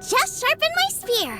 just sharpen my spear.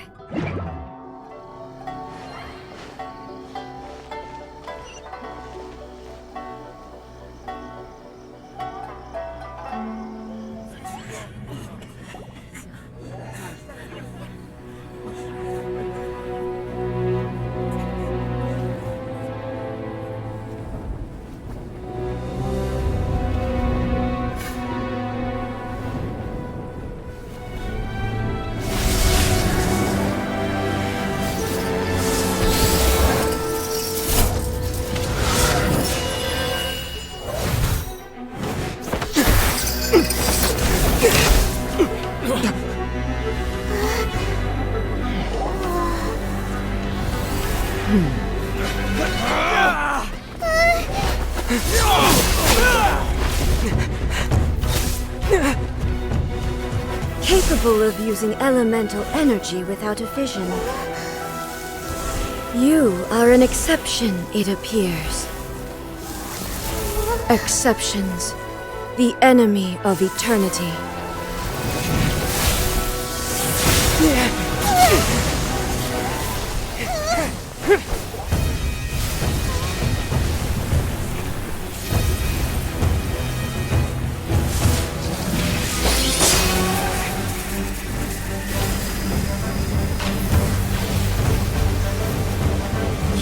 Capable of using elemental energy without a vision. You are an exception, it appears. Exceptions. The enemy of eternity.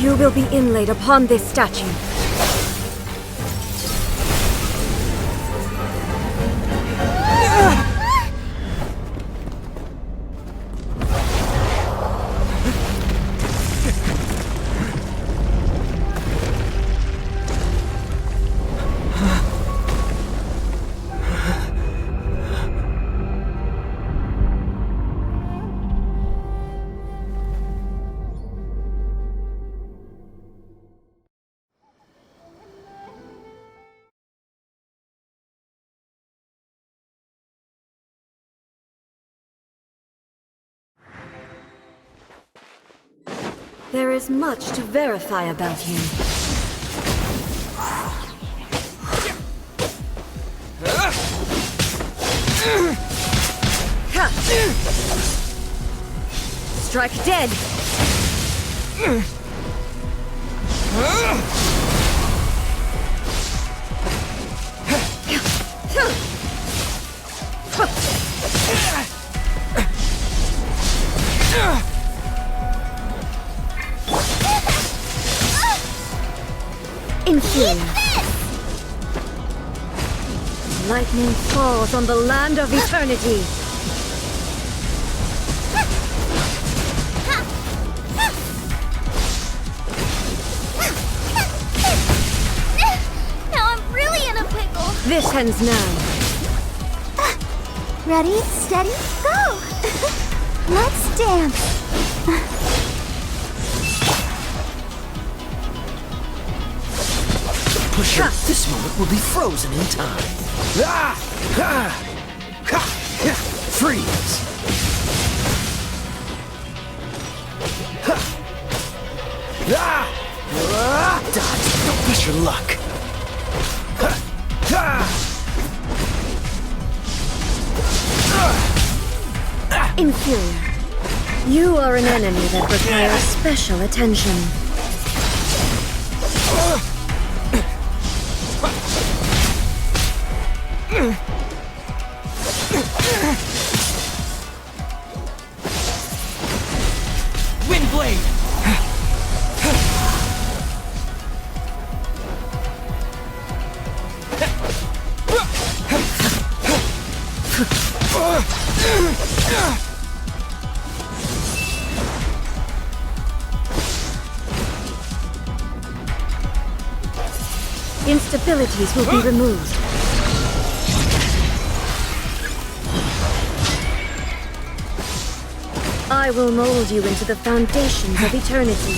You will be inlaid upon this statue. There is much to verify about him. Strike dead! Inferior. Lightning falls on the land of eternity. Now I'm really in a pickle. This ends now. Ready, steady, go! Let's dance. Pusher, this moment will be frozen in time. Freeze! Dodge, don't push your luck. Inferior. You are an enemy that requires special attention. Windblade! Instabilities will be removed. I will mold you into the foundations of eternity.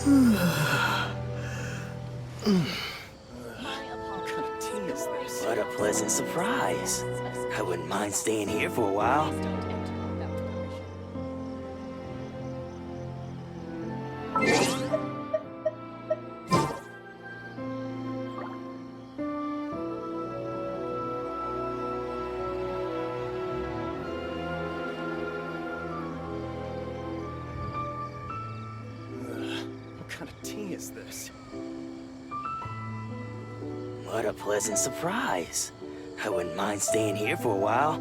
What a pleasant surprise. I wouldn't mind staying here for a while. What kind of tea is this? What a pleasant surprise. I wouldn't mind staying here for a while.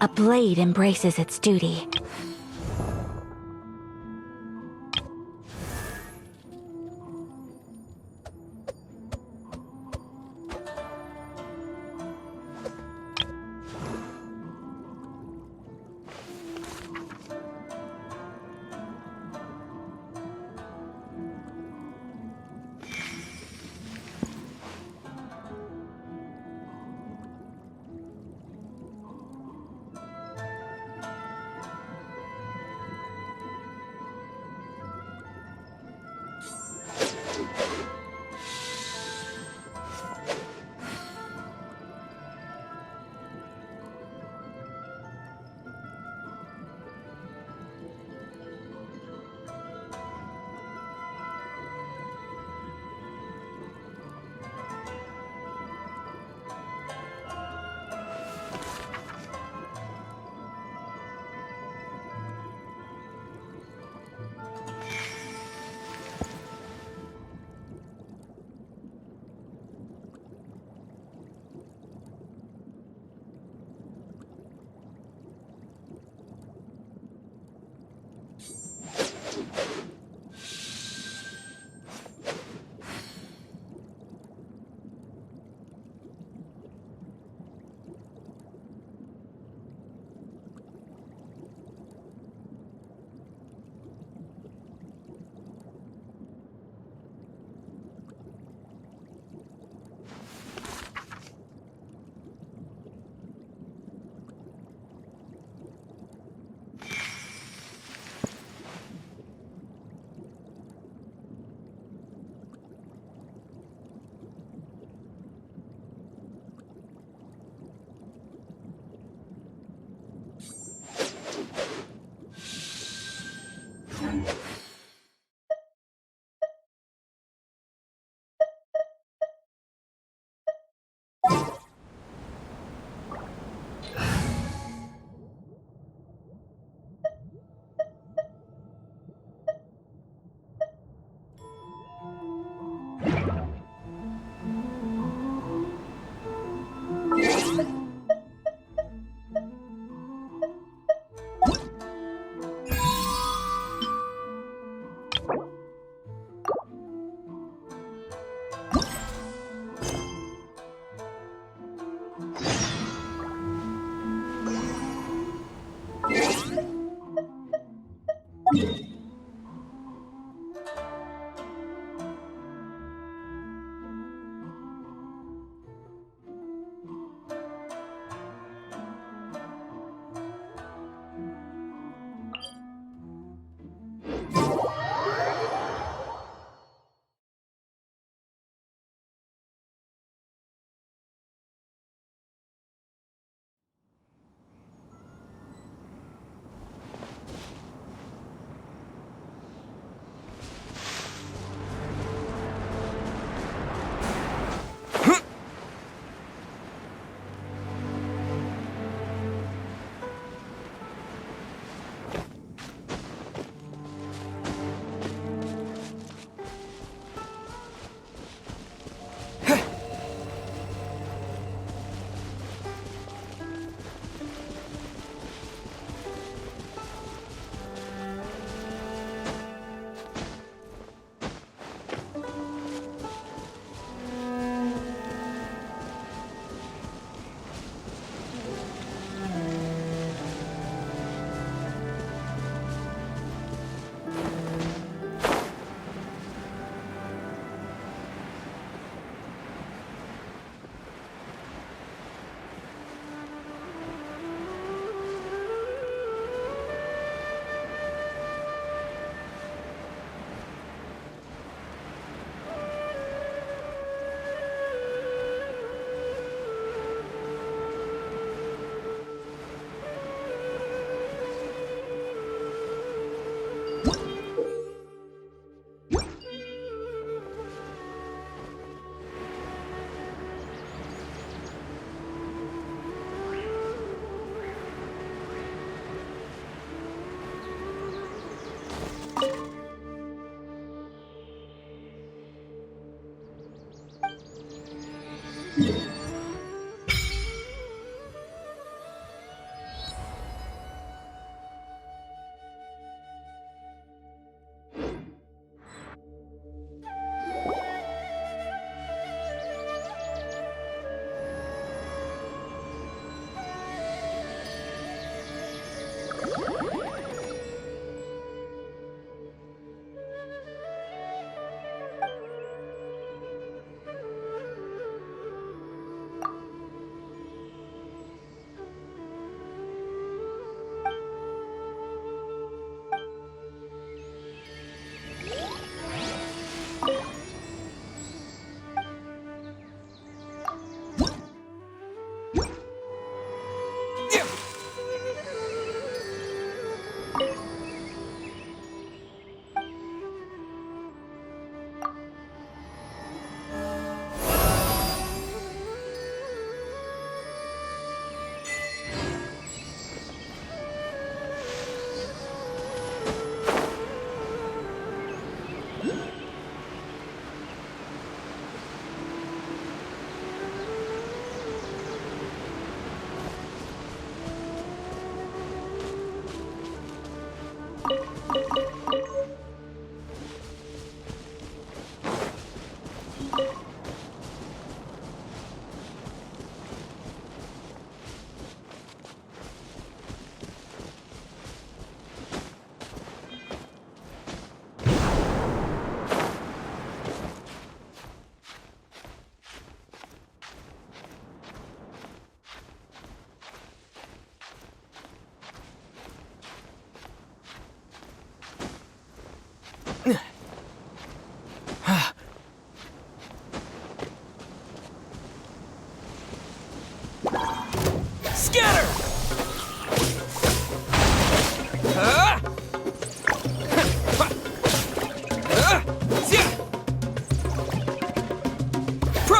A blade embraces its duty.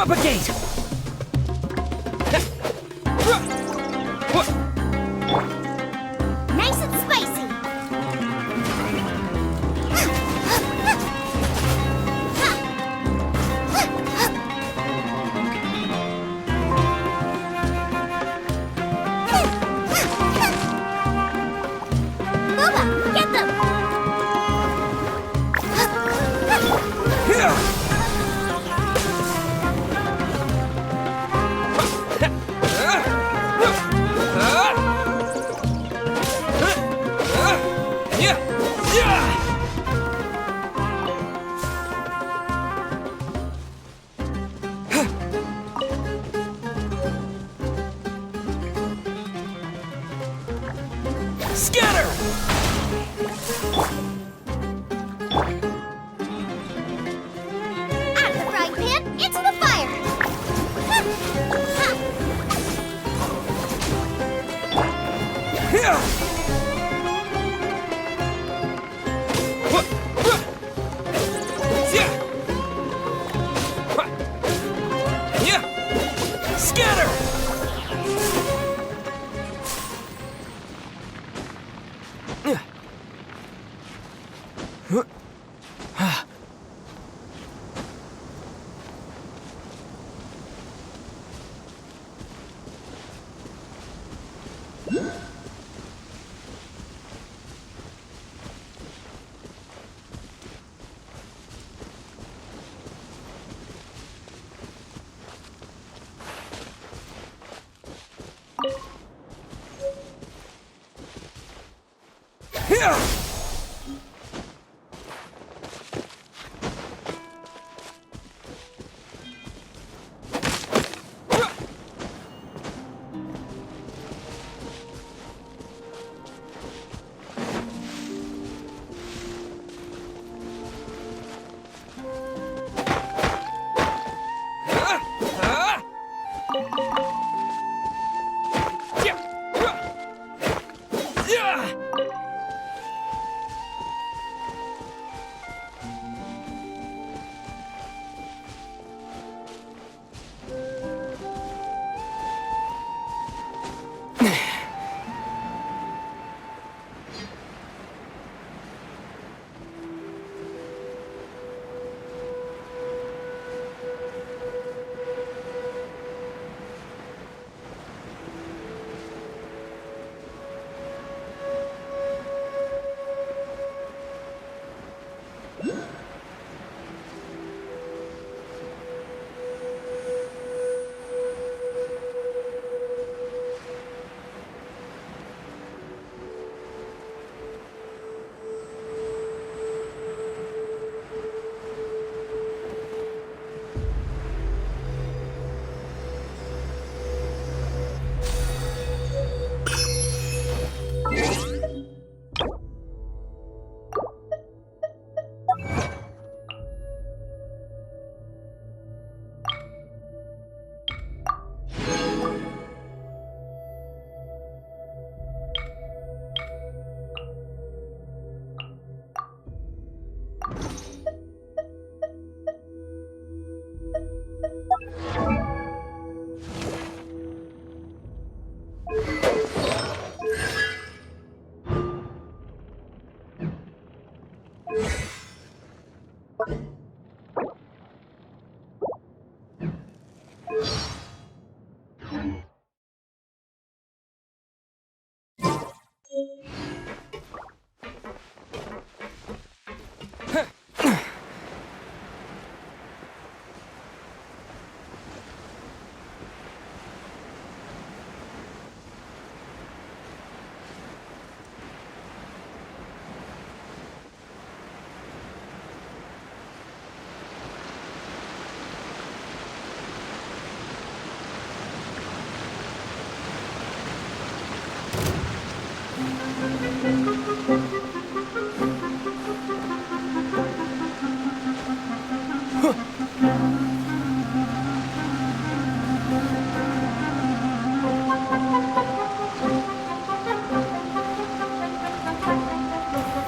Propagate! Nice and spicy. Booba, get them. Scatter! Out of the frying pan, into the fire. Scatter!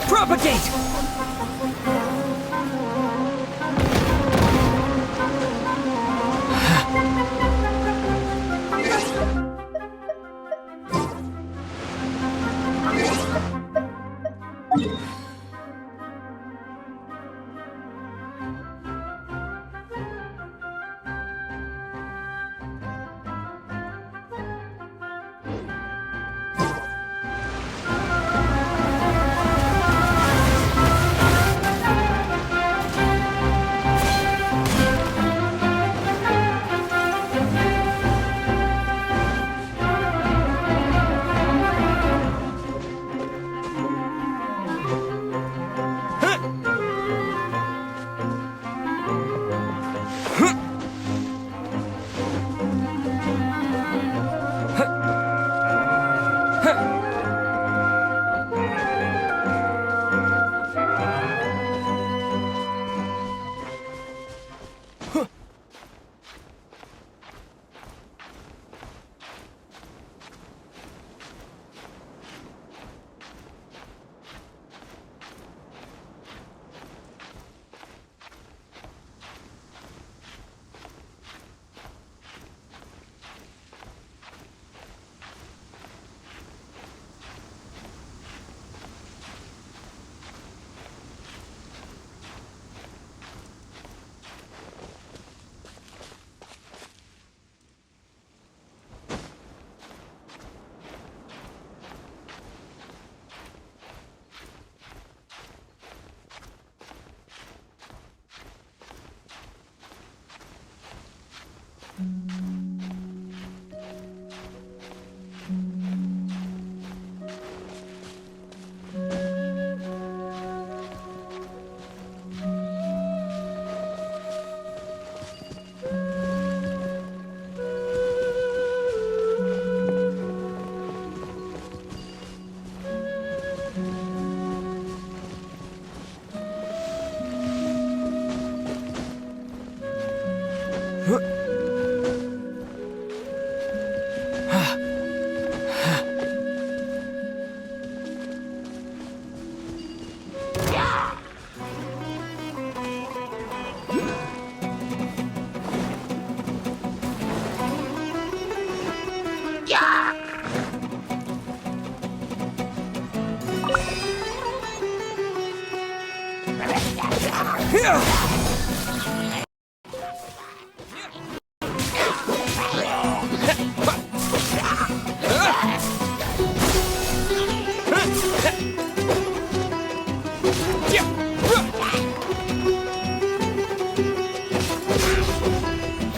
Propagate!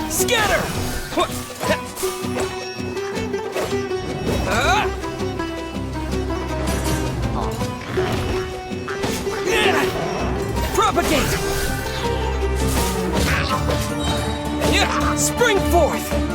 Scatter! Propagate! Spring forth!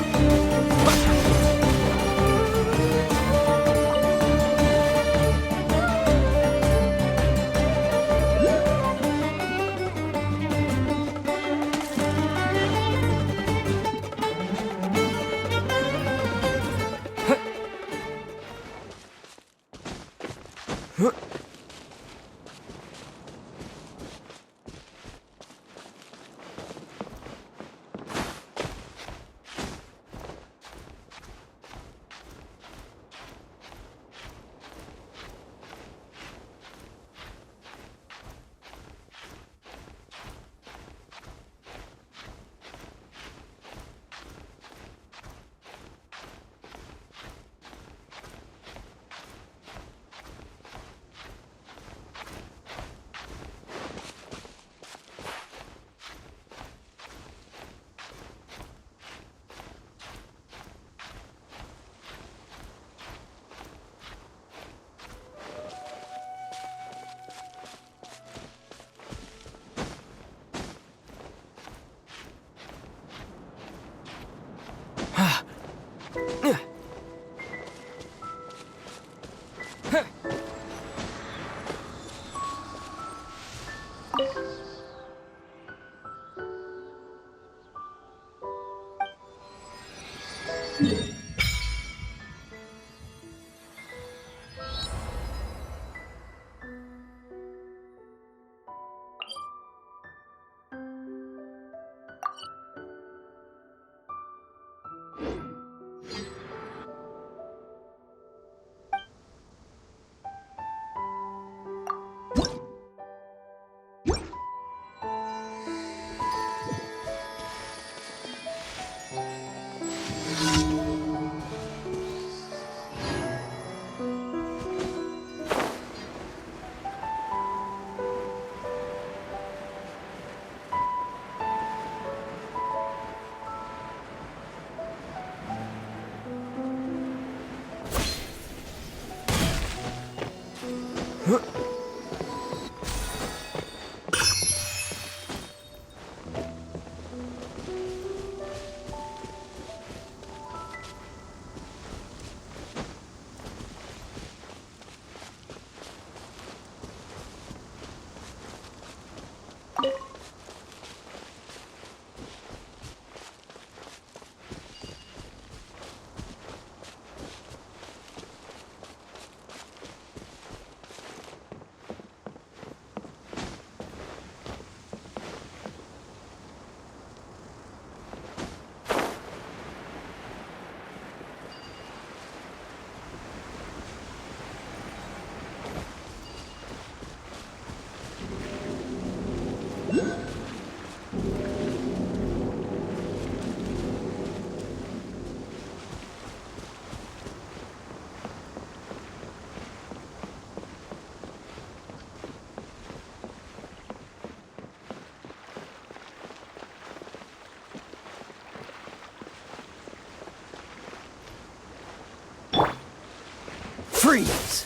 Freeze!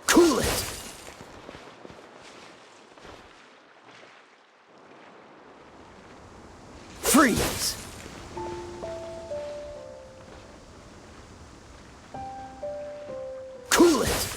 Cool it! Freeze! Cool it!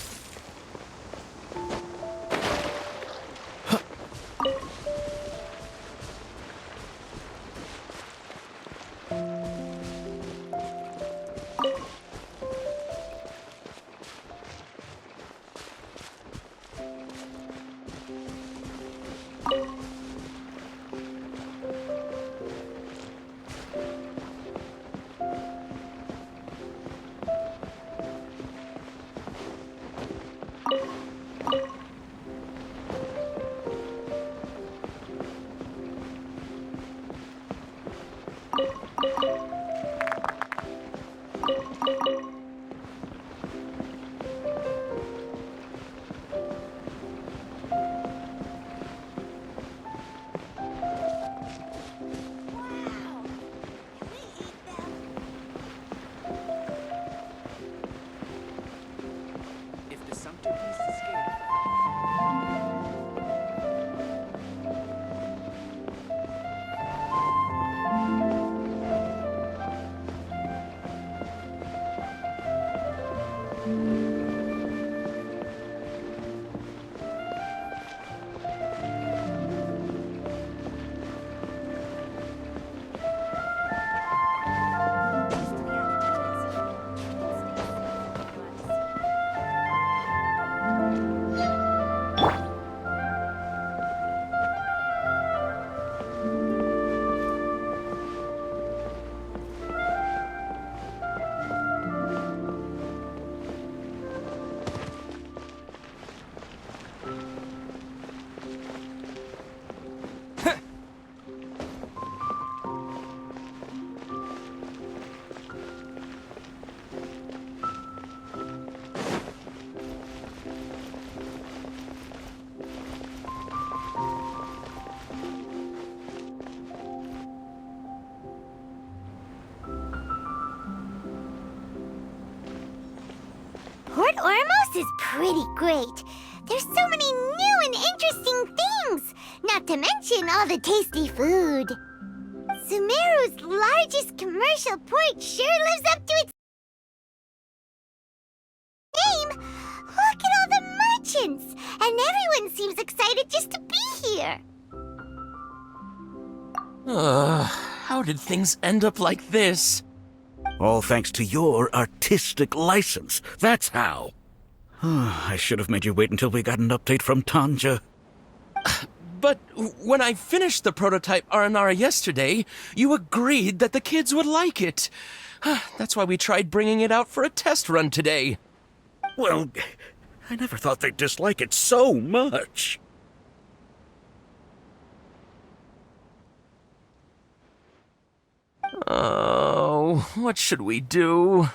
Ormos is pretty great. There's so many new and interesting things, not to mention all the tasty food. Sumeru's largest commercial port sure lives up to its name. Look at all the merchants, and everyone seems excited just to be here. How did things end up like this? All thanks to your artistic license. That's how. I should have made you wait until we got an update from Tanja. But when I finished the prototype Aranara yesterday, you agreed that the kids would like it. That's why we tried bringing it out for a test run today. Well, I never thought they'd dislike it so much. Oh, what should we do?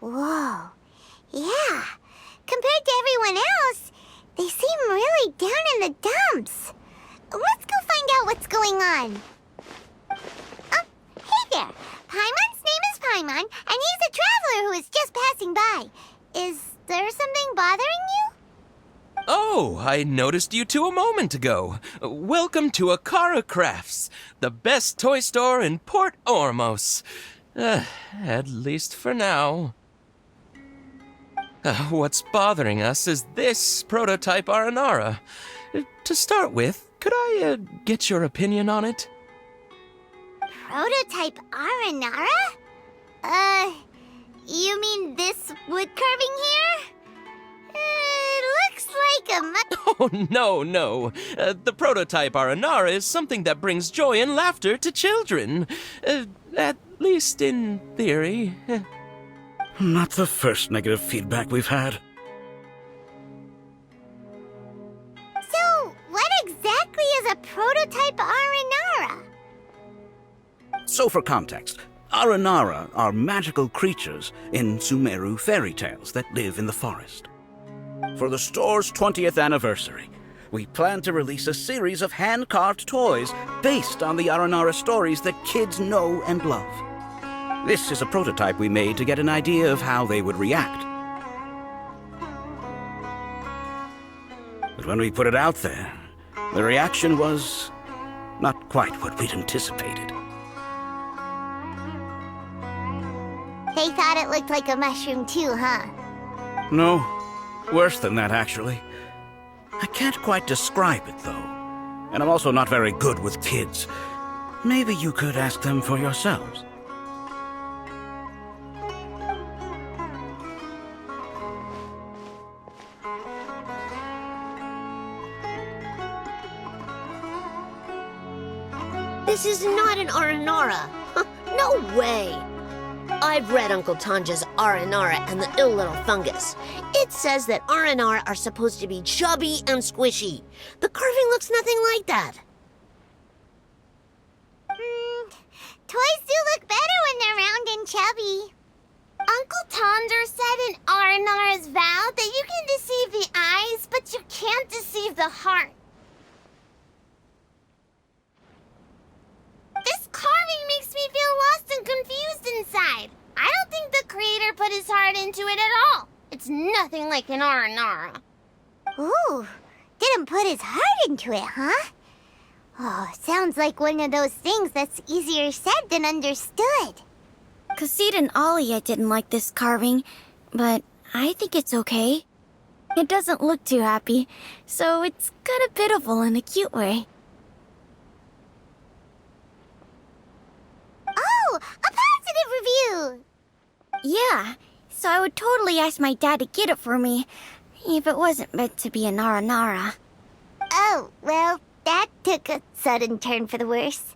Whoa. Yeah. Compared to everyone else, they seem really down in the dumps. Let's go find out what's going on. Oh, hey there. Paimon's name is Paimon, and he's a traveler who is just passing by. Is there something bothering you? Oh, I noticed you two a moment ago. Welcome to Akara Crafts, the best toy store in Port Ormos. At least for now. What's bothering us is this prototype Aranara. To start with, could I get your opinion on it? Prototype Aranara? You mean this wood carving here? It looks like a Oh, no. The prototype Aranara is something that brings joy and laughter to children. At least in theory. Not the first negative feedback we've had. So, what exactly is a prototype Aranara? So for context, Aranara are magical creatures in Sumeru fairy tales that live in the forest. For the store's 20th anniversary, we plan to release a series of hand-carved toys based on the Aranara stories that kids know and love. This is a prototype we made to get an idea of how they would react. But when we put it out there, the reaction was not quite what we'd anticipated. They thought it looked like a mushroom too, huh? No, worse than that, actually. I can't quite describe it, though. And I'm also not very good with kids. Maybe you could ask them for yourselves. This is not an Aranara. No way. I've read Uncle Tanja's Aranara and the Ill Little Fungus. It says that Aranara are supposed to be chubby and squishy. The carving looks nothing like that. Toys do look better when they're round and chubby. Uncle Tonder said in Aranara's vow that you can deceive the eyes, but you can't deceive the heart. This carving makes me feel lost and confused inside. I don't think the creator put his heart into it at all. It's nothing like an Aranara. Ooh, didn't put his heart into it, huh? Oh, sounds like one of those things that's easier said than understood. Kassid and Alia didn't like this carving, but I think it's okay. It doesn't look too happy, so it's kind of pitiful in a cute way. Oh, a positive review! Yeah, so I would totally ask my dad to get it for me, if it wasn't meant to be a Nara. Oh, well, that took a sudden turn for the worse.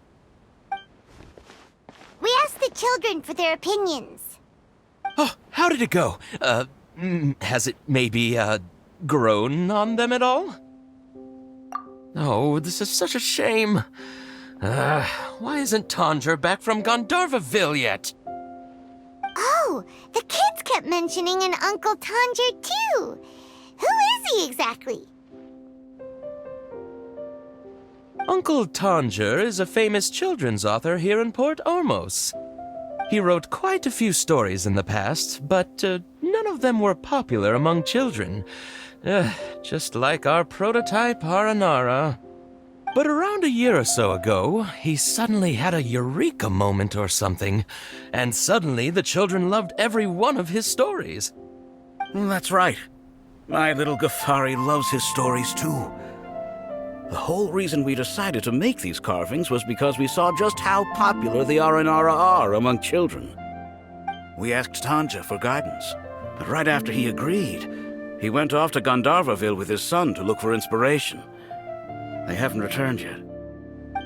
We asked the children for their opinions. Oh, how did it go? Has it maybe, grown on them at all? Oh, this is such a shame. Why isn't Tanger back from Gandharvaville yet? Oh, Oh, the kids kept mentioning an Uncle Tanger, too. Who is he exactly? Uncle Tanger is a famous children's author here in Port Ormos. He wrote quite a few stories in the past, but none of them were popular among children. Just like our prototype Aranara. But around a year or so ago, he suddenly had a eureka moment or something, and suddenly the children loved every one of his stories. That's right. My little Ghaffari loves his stories too. The whole reason we decided to make these carvings was because we saw just how popular the Aranara are among children. We asked Tanja for guidance, but right after he agreed, he went off to Gandharvaville with his son to look for inspiration. They haven't returned yet.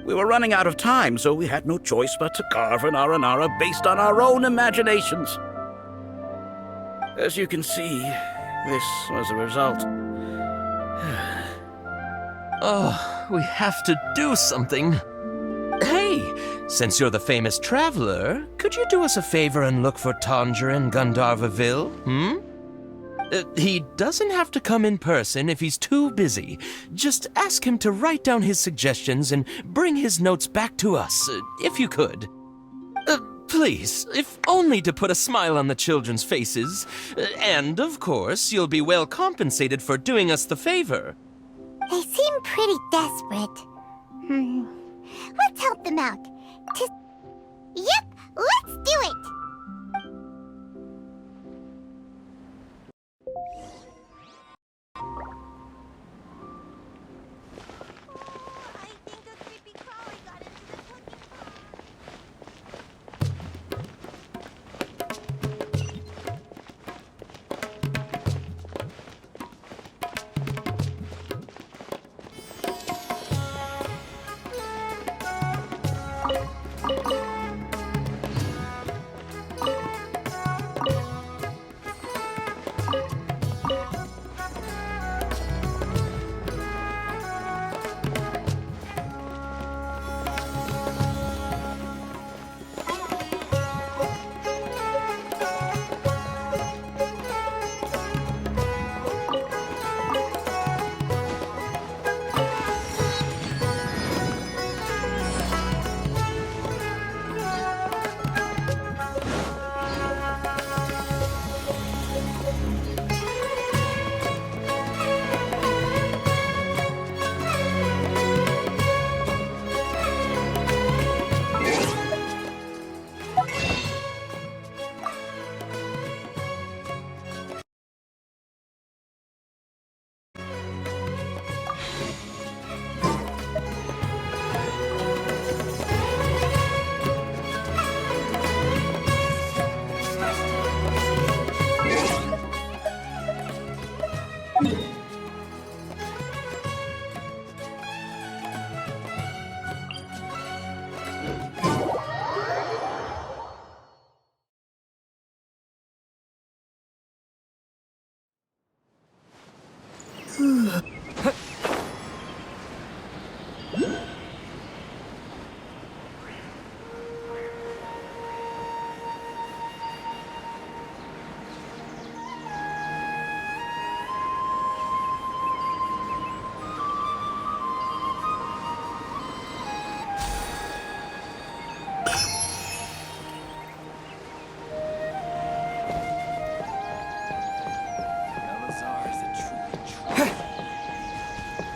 We were running out of time, so we had no choice but to carve an Aranara based on our own imaginations. As you can see, this was the result. Oh, we have to do something. Hey, since you're the famous traveler, could you do us a favor and look for Tanger in Gandharvaville, He doesn't have to come in person if he's too busy. Just ask him to write down his suggestions and bring his notes back to us, if you could. Please, if only to put a smile on the children's faces. And, of course, you'll be well compensated for doing us the favor. They seem pretty desperate. Let's help them out. Yep, let's do it! I think a creepy crawly got into the cookie jar.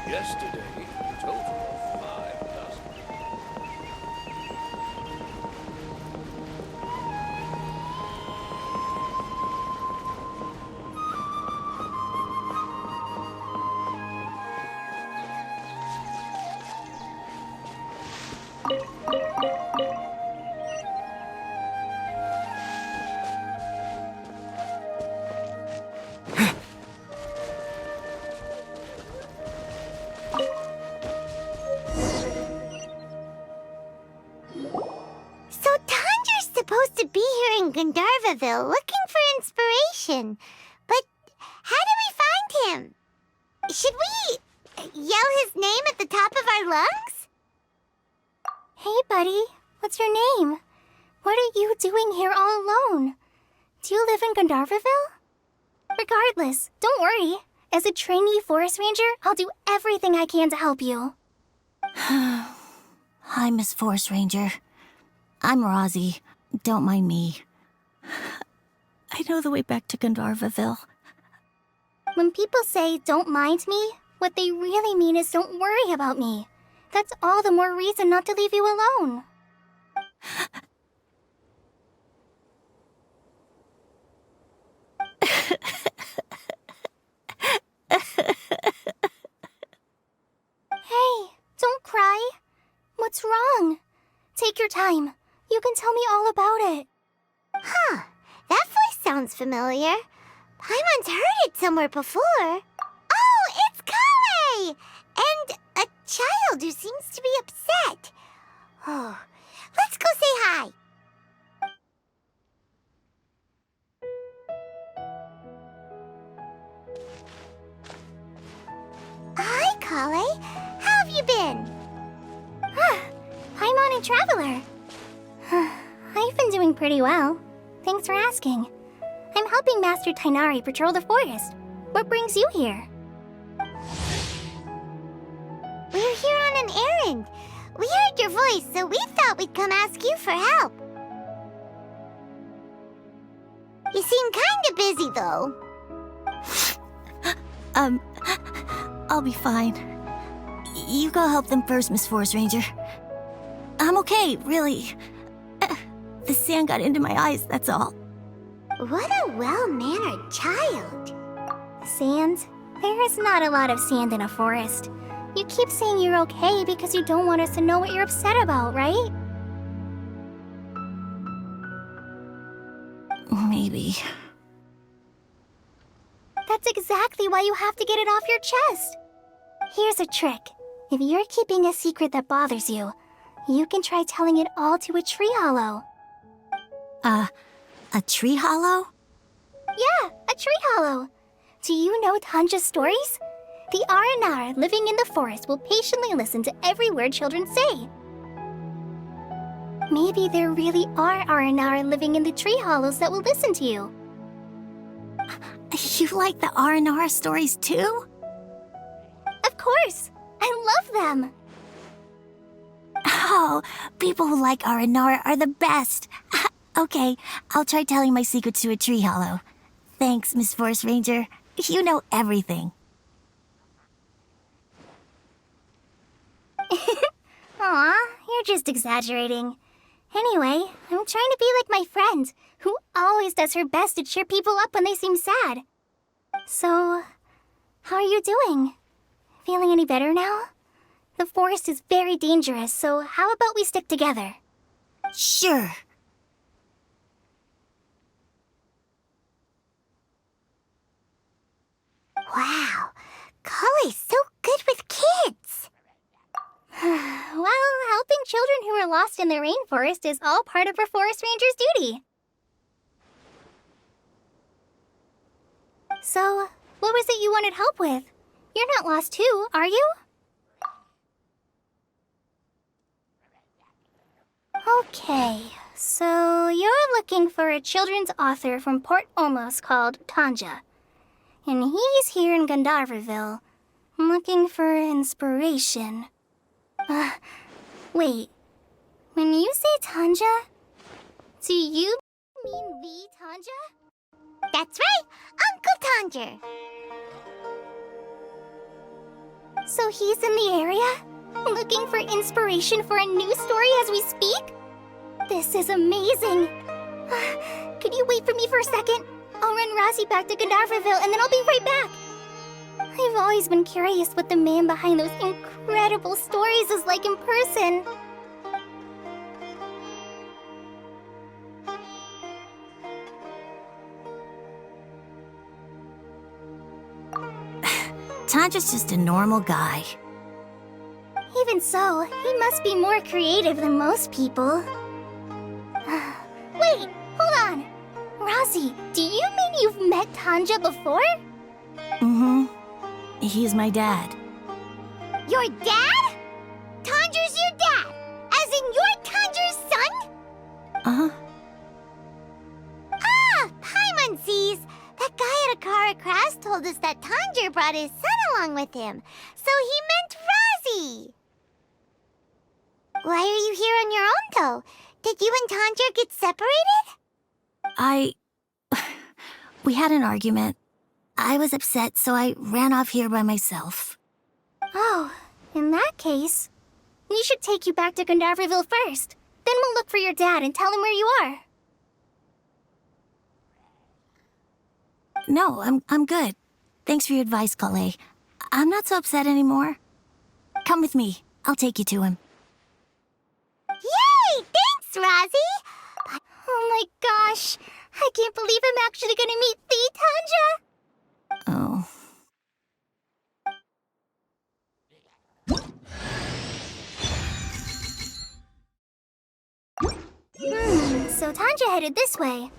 Yesterday, a total of 5 dozen. So Tanger's supposed to be here in Gandharvaville looking for inspiration. But how do we find him? Should we yell his name at the top of our lungs? Hey, buddy. What's your name? What are you doing here all alone? Do you live in Gandharvaville? Regardless, don't worry. As a trainee forest ranger, I'll do everything I can to help you. Hi, Miss Forest Ranger. I'm Rosie. Don't mind me. I know the way back to Gandharvaville. When people say don't mind me, what they really mean is don't worry about me. That's all the more reason not to leave you alone. Hey, don't cry. What's wrong? Take your time. You can tell me all about it. Huh, that voice sounds familiar. I once heard it somewhere before. Oh, it's Kale! And a child who seems to be upset. Oh, let's go say hi. Hi, Kale. How have you been? I'm on a traveler. I've been doing pretty well. Thanks for asking. I'm helping Master Tainari patrol the forest. What brings you here? We're here on an errand. We heard your voice, so we thought we'd come ask you for help. You seem kinda busy, though. I'll be fine. You go help them first, Miss Forest Ranger. I'm okay, really. The sand got into my eyes, that's all. What a well-mannered child. Sand? There is not a lot of sand in a forest. You keep saying you're okay because you don't want us to know what you're upset about, right? Maybe. That's exactly why you have to get it off your chest. Here's a trick. If you're keeping a secret that bothers you, you can try telling it all to a tree hollow. A tree hollow? Yeah, a tree hollow. Do you know Tanja's stories? The Aranara living in the forest will patiently listen to every word children say. Maybe there really are Aranara living in the tree hollows that will listen to you. You like the R&R stories too? Of course! I love them! Oh, people who like R&R are the best. Okay, I'll try telling my secrets to a tree hollow. Thanks, Miss Forest Ranger. You know everything. Aw, you're just exaggerating. Anyway, I'm trying to be like my friend, who always does her best to cheer people up when they seem sad. So, how are you doing? Feeling any better now? The forest is very dangerous, so how about we stick together? Sure. Wow, Kale's so good with kids. Well, helping children who are lost in the rainforest is all part of a forest ranger's duty. So, what was it you wanted help with? You're not lost too, are you? Okay, so you're looking for a children's author from Port Ormos called Tanja. And he's here in Gandharvaville, looking for inspiration. Wait. When you say Tanja, do you mean the Tanja? That's right, Uncle Tanger. So he's in the area, looking for inspiration for a new story as we speak? This is amazing. Could you wait for me for a second? I'll run Rosie back to Gandharvaville and then I'll be right back. I've always been curious what the man behind those incredible stories is like in person. Tanja's just a normal guy. Even so, he must be more creative than most people. Wait, hold on. Rosie, do you mean you've met Tanja before? Mm-hmm. He's my dad. Your dad? Tanger's your dad? As in you're Tanger's son? Uh-huh. Ah, Kara Crafts told us that Tanjir brought his son along with him, so he meant Rozzy. Why are you here on your own, though? Did you and Tanjir get separated? We had an argument. I was upset, so I ran off here by myself. Oh, in that case, we should take you back to Gandaverville first. Then we'll look for your dad and tell him where you are. No, I'm good. Thanks for your advice, Kale. I'm not so upset anymore. Come with me. I'll take you to him. Yay! Thanks, Rozzy! Oh my gosh! I can't believe I'm actually gonna meet the Tanja! Oh. So Tanja headed this way.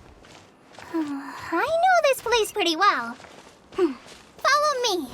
I know this place pretty well. Follow me.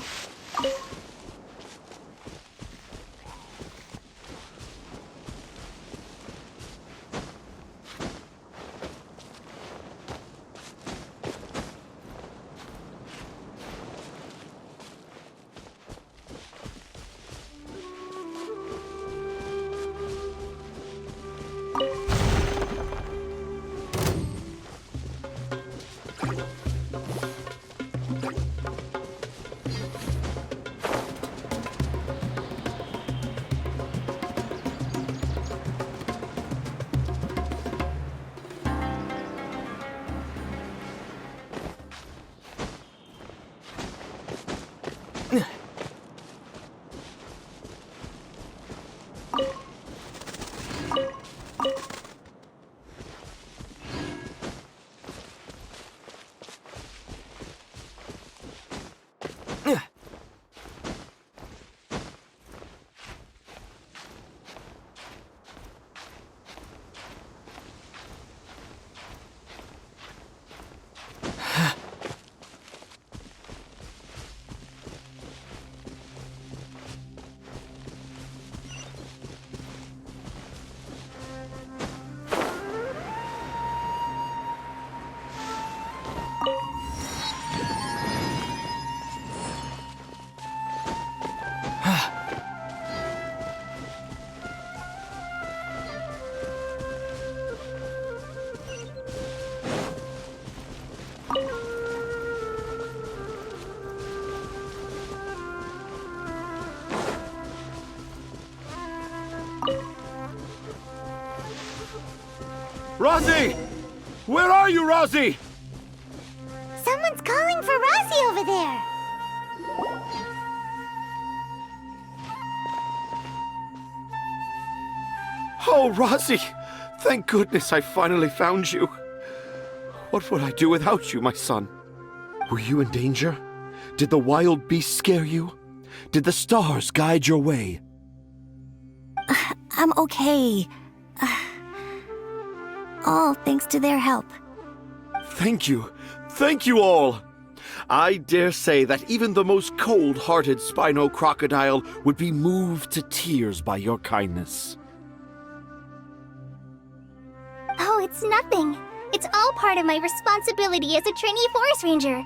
Rozzy! Where are you, Rozzy? Someone's calling for Rozzy over there. Oh, Rozzy! Thank goodness I finally found you. What would I do without you, my son? Were you in danger? Did the wild beasts scare you? Did the stars guide your way? I'm okay. All thanks to their help. Thank you. Thank you all. I dare say that even the most cold-hearted Spino crocodile would be moved to tears by your kindness. Oh, it's nothing. It's all part of my responsibility as a trainee forest ranger.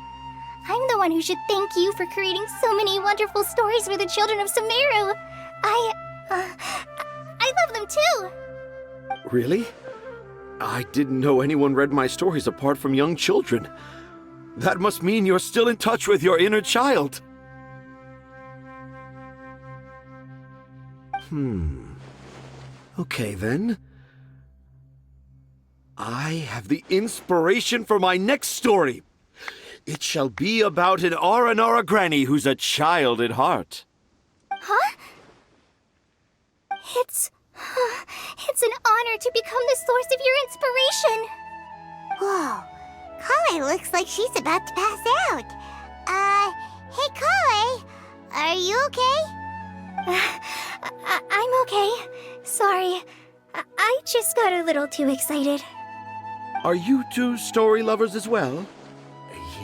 I'm the one who should thank you for creating so many wonderful stories for the children of Sumeru. I love them too. Really? I didn't know anyone read my stories apart from young children. That must mean you're still in touch with your inner child. Okay, then. I have the inspiration for my next story. It shall be about an Aranara granny who's a child at heart. Huh? It's an honor to become the source of your inspiration. Whoa. Kale looks like she's about to pass out. Hey Kale, are you okay? I'm okay. Sorry. I just got a little too excited. Are you two story lovers as well?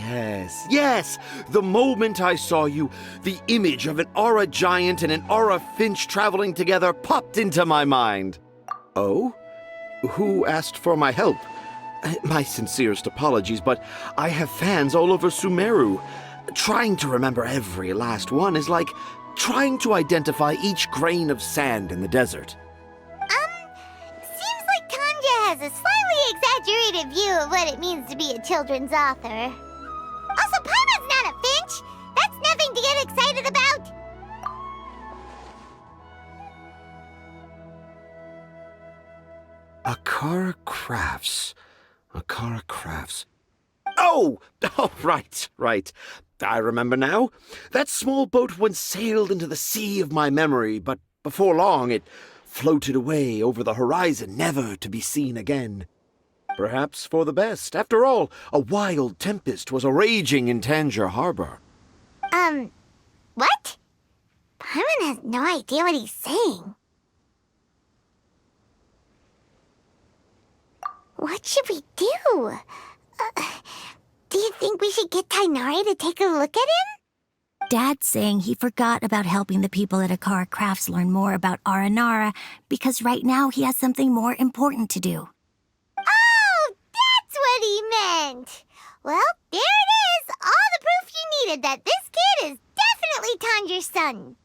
Yes. The moment I saw you, the image of an aura giant and an aura finch traveling together popped into my mind. Oh? Who asked for my help? My sincerest apologies, but I have fans all over Sumeru. Trying to remember every last one is like trying to identify each grain of sand in the desert. Seems like Tanja has a slightly exaggerated view of what it means to be a children's author. Also, Paimon's not a finch. That's nothing to get excited about. Akara Crafts. Akara Crafts. Oh, right. I remember now. That small boat once sailed into the sea of my memory, but before long it floated away over the horizon, never to be seen again. Perhaps for the best. After all, a wild tempest was a-raging in Tangier Harbor. What? Paimon has no idea what he's saying. What should we do? Do you think we should get Tainari to take a look at him? Dad's saying he forgot about helping the people at Akara Crafts learn more about Aranara because right now he has something more important to do. Oh, that's what he meant! Well, there it is! All the proof you needed that this kid is definitely Tanjir's son.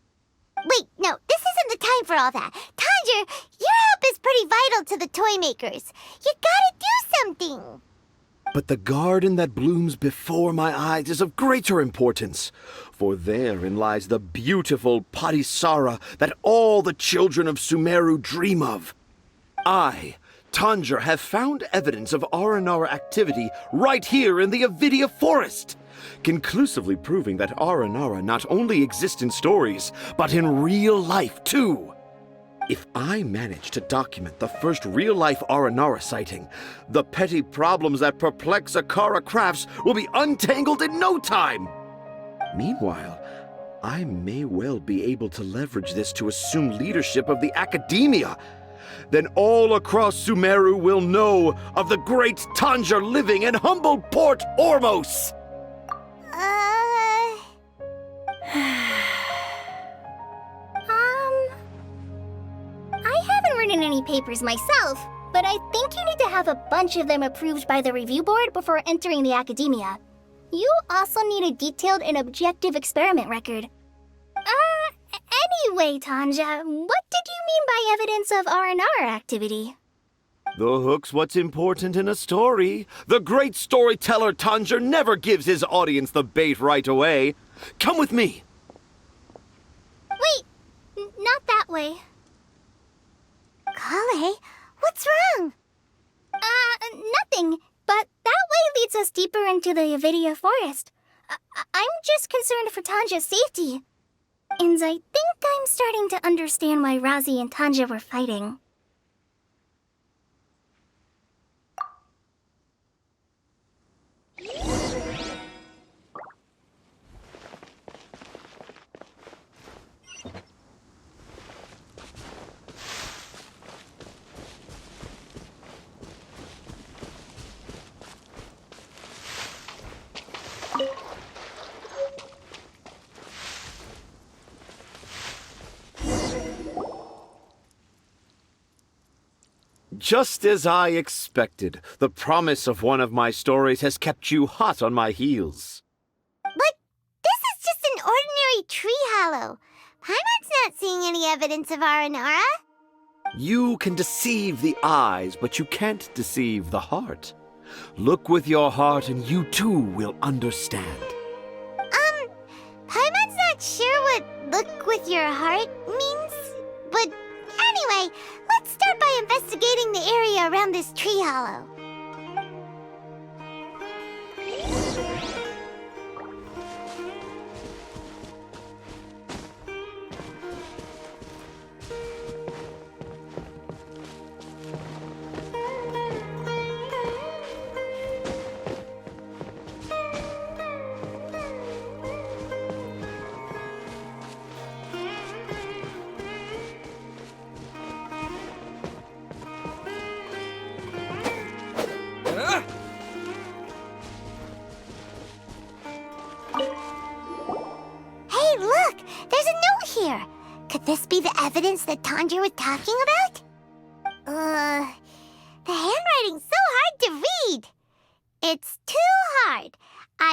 Wait, no, this isn't the time for all that. Tanjir, your help is pretty vital to the toy makers. You gotta do something. But the garden that blooms before my eyes is of greater importance, for therein lies the beautiful Padisara that all the children of Sumeru dream of. I, Tanjir, have found evidence of Aranara activity right here in the Avidia Forest, conclusively proving that Aranara not only exists in stories, but in real life too. If I manage to document the first real-life Aranara sighting, the petty problems that perplex Akara Crafts will be untangled in no time. Meanwhile, I may well be able to leverage this to assume leadership of the academia. Then all across Sumeru will know of the great Tanjir living in humble Port Ormos. I haven't written any papers myself, but I think you need to have a bunch of them approved by the review board before entering the academia. You also need a detailed and objective experiment record. Anyway, Tanja, what did you mean by evidence of R&R activity? The hook's what's important in a story. The great storyteller Tanjir never gives his audience the bait right away. Come with me. Wait, not that way. Kale, what's wrong? Nothing. But that way leads us deeper into the Avidia Forest. I'm just concerned for Tanja's safety. And I think I'm starting to understand why Razi and Tanja were fighting. Just as I expected, the promise of one of my stories has kept you hot on my heels. But this is just an ordinary tree hollow. Paimon's not seeing any evidence of Aranara. You can deceive the eyes, but you can't deceive the heart. Look with your heart and you too will understand. Paimon's not sure what look with your heart means, but anyway, let's start by investigating the area around this tree hollow. Hey, look! There's a note here! Could this be the evidence that Tanjir was talking about? The handwriting's so hard to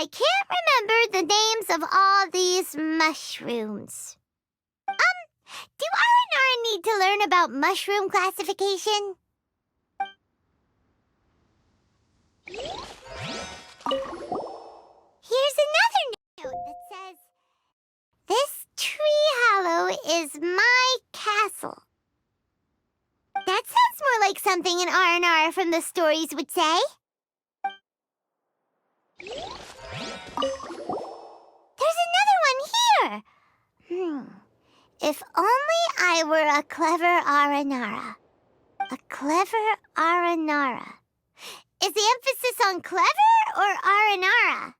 I can't remember the names of all these mushrooms. Do R&R need to learn about mushroom classification? Here's another note that says, "This tree hollow is my castle." That sounds more like something an R&R from the stories would say. There's another one here. If only I were a clever Aranara. A clever Aranara. Is the emphasis on clever or Aranara?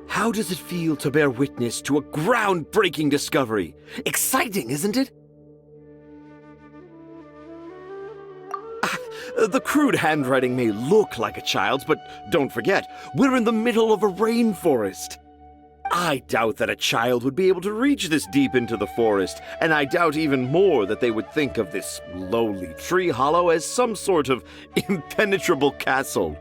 How does it feel to bear witness to a groundbreaking discovery? Exciting, isn't it? The crude handwriting may look like a child's, but don't forget, we're in the middle of a rainforest. I doubt that a child would be able to reach this deep into the forest, and I doubt even more that they would think of this lowly tree hollow as some sort of impenetrable castle.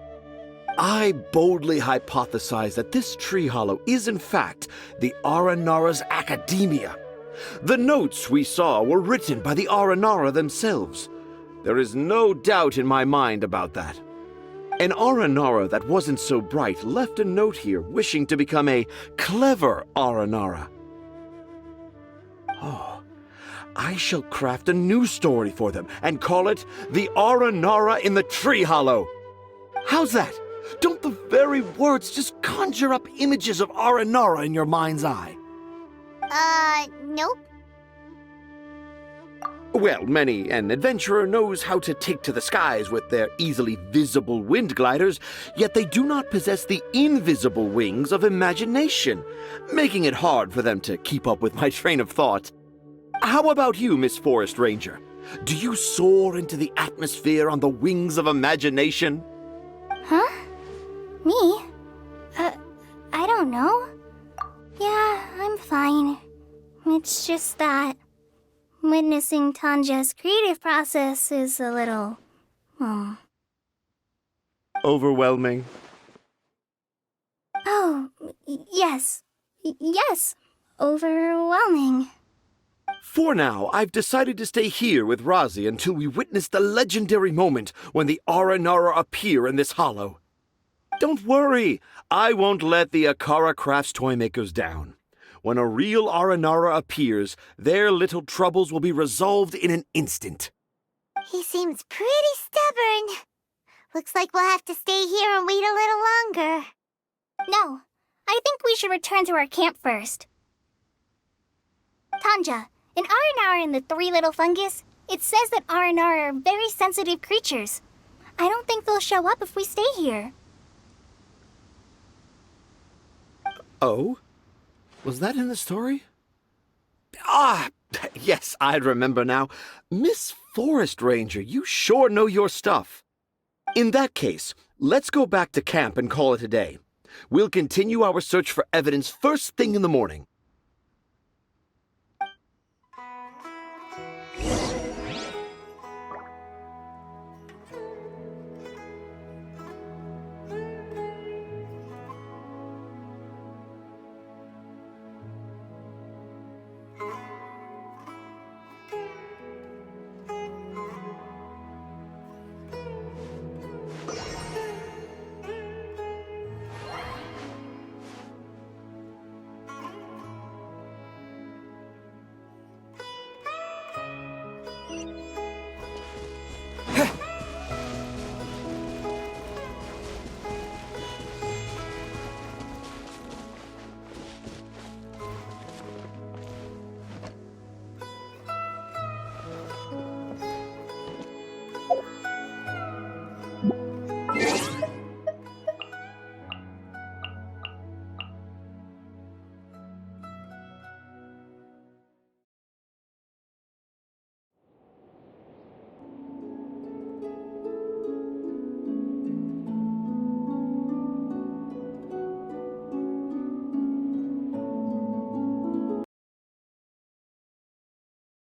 I boldly hypothesize that this tree hollow is in fact the Aranara's academia. The notes we saw were written by the Aranara themselves. There is no doubt in my mind about that. An Aranara that wasn't so bright left a note here wishing to become a clever Aranara. Oh, I shall craft a new story for them and call it The Aranara in the Tree Hollow. How's that? Don't the very words just conjure up images of Aranara in your mind's eye? Nope. Well, many an adventurer knows how to take to the skies with their easily visible wind gliders, yet they do not possess the invisible wings of imagination, making it hard for them to keep up with my train of thought. How about you, Miss Forest Ranger? Do you soar into the atmosphere on the wings of imagination? Huh? Me? I don't know. Yeah, I'm fine. It's just that witnessing Tanja's creative process is a little, Overwhelming. Oh, yes. Yes. Overwhelming. For now, I've decided to stay here with Razi until we witness the legendary moment when the Aranara appear in this hollow. Don't worry, I won't let the Akara Crafts toymakers down. When a real Aranara appears, their little troubles will be resolved in an instant. He seems pretty stubborn. Looks like we'll have to stay here and wait a little longer. No, I think we should return to our camp first. Tanja, in Aranara and the Three Little Fungus, it says that Aranara are very sensitive creatures. I don't think they'll show up if we stay here. Oh? Was that in the story? Ah, yes, I remember now. Miss Forest Ranger, you sure know your stuff. In that case, let's go back to camp and call it a day. We'll continue our search for evidence first thing in the morning.